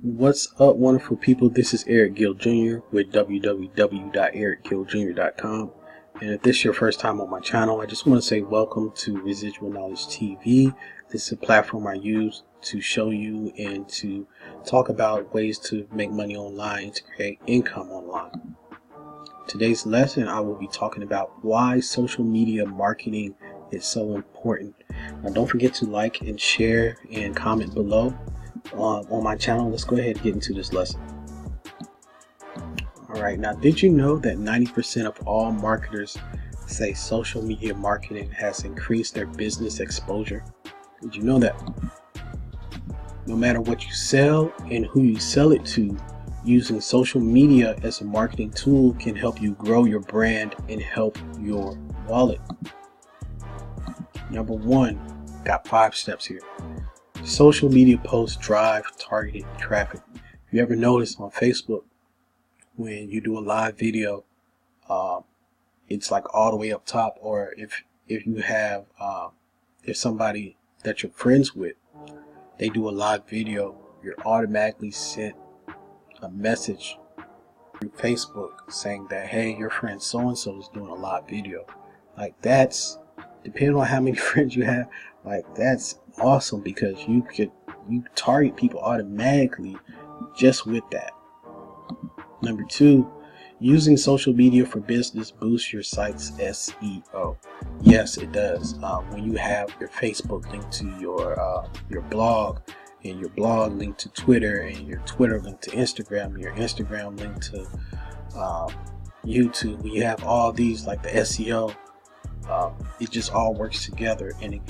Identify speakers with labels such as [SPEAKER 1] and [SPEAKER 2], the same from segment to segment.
[SPEAKER 1] What's up, wonderful people? This is Eric Gill Jr. with www.ericgilljr.com. And if this is your first time on my channel, I just want to say welcome to Residual Knowledge TV. This is a platform I use to show you and to talk about ways to make money online and to create income online. Today's lesson, I will be talking about why social media marketing is so important. Now, don't forget to like and share and comment below on my channel. Let's go ahead and get into this lesson. Alright, now did you know that 90% of all marketers say social media marketing has increased their business exposure? Did you know that? No matter what you sell and who you sell it to, using social media as a marketing tool can help you grow your brand and help your wallet. Number one, got 5 steps here. Social media posts drive targeted traffic. If you ever notice on Facebook, when you do a live video, it's like all the way up top. Or if you have if somebody that you're friends with, they do a live video, you're automatically sent a message through Facebook saying that, hey, your friend so and so is doing a live video. Like, that's, depending on how many friends you have, like, that's awesome, because you target people automatically just with that. Number 2, using social media for business boosts your site's SEO. Yes, it does. When you have your Facebook linked to your blog, and your blog linked to Twitter, and your Twitter linked to Instagram, and your Instagram linked to YouTube, when you have all these, like the SEO, it just all works together, and it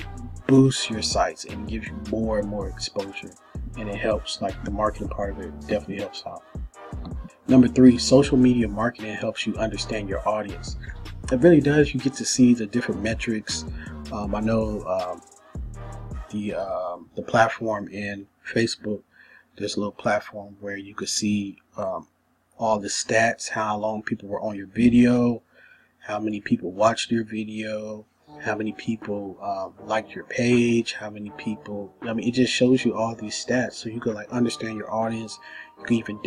[SPEAKER 1] boosts your sites and gives you more and more exposure, and it helps. Like, the marketing part of it definitely helps out. Number 3, social media marketing helps you understand your audience. It really does. You get to see the different metrics. I know the platform in Facebook, there's a little platform where you could see all the stats, how long people were on your video, how many people watched your video, how many people liked your page, how many people, I mean, it just shows you all these stats, so you could like understand your audience. You can even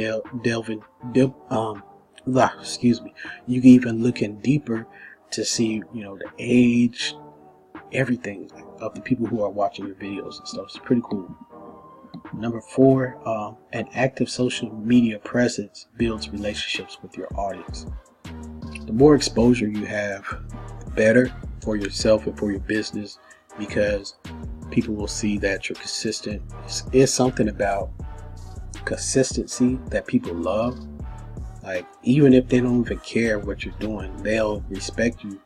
[SPEAKER 1] you can even look in deeper to see, the age, everything of the people who are watching your videos and stuff. It's pretty cool. Number 4, an active social media presence builds relationships with your audience. The more exposure you have, the better for yourself and for your business, because people will see that you're consistent. It's something about consistency that people love. Like, even if they don't even care what you're doing, they'll respect you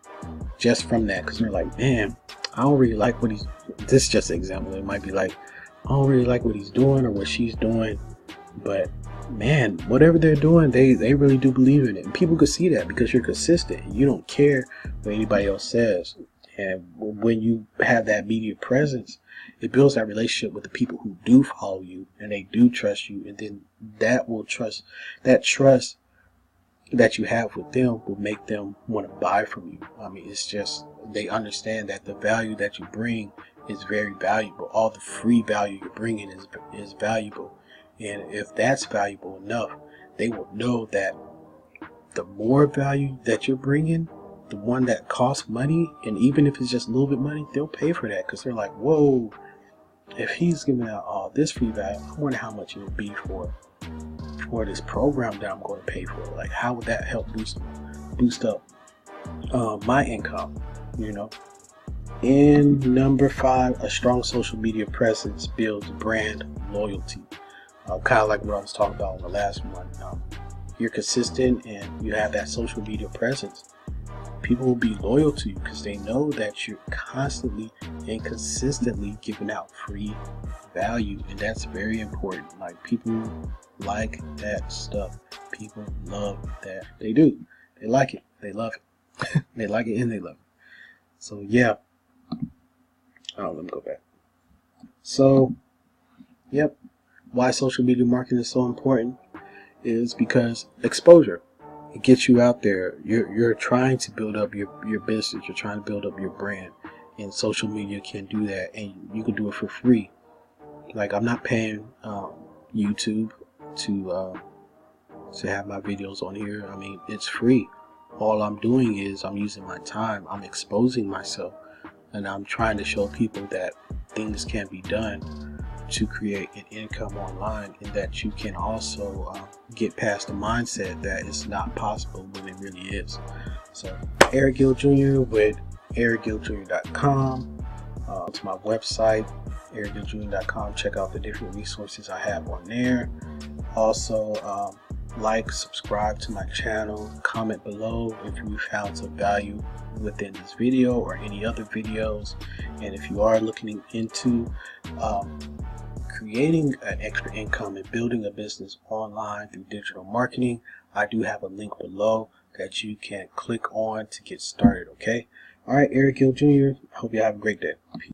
[SPEAKER 1] just from that, because they're like, man, I don't really like what he's, this is just an example. It might be like, I don't really like what he's doing or what she's doing, but man, whatever they're doing, they really do believe in it. And people could see that because you're consistent. You don't care what anybody else says. And when you have that media presence, it builds that relationship with the people who do follow you and they do trust you. And then that trust that you have with them will make them want to buy from you. I mean, it's just, they understand that the value that you bring is very valuable. All the free value you're bringing is valuable. And if that's valuable enough, they will know that the more value that you're bringing, the one that costs money, and even if it's just a little bit money, they'll pay for that, because they're like, whoa, if he's giving out all this free value, I wonder how much it would be for this program that I'm going to pay for. Like, how would that help boost up my income, And number 5, a strong social media presence builds brand loyalty. Kind of like what I was talking about in the last one. You're consistent and you have that social media presence. People will be loyal to you because they know that you're constantly and consistently giving out free value, and that's very important. Like, people like that stuff. People love that. They do. They like it. They love it. They like it and they love it. So yeah. Let me go back. So, yep. Why social media marketing is so important is because exposure. It gets you out there. You're trying to build up your business. You're trying to build up your brand, and social media can do that, and you can do it for free. Like, I'm not paying YouTube to have my videos on here. I mean, it's free. All I'm doing is I'm using my time. I'm exposing myself, and I'm trying to show people that things can be done to create an income online, and that you can also get past the mindset that it's not possible when it really is. So Eric Gill Jr. with ericgilljr.com. To my website, ericgilljr.com. Check out the different resources I have on there. Also, like, subscribe to my channel, comment below if you found some value within this video or any other videos. And if you are looking into creating an extra income and building a business online through digital marketing, I do have a link below that you can click on to get started. Okay. All right, Eric Gill Jr. Hope you have a great day. Peace.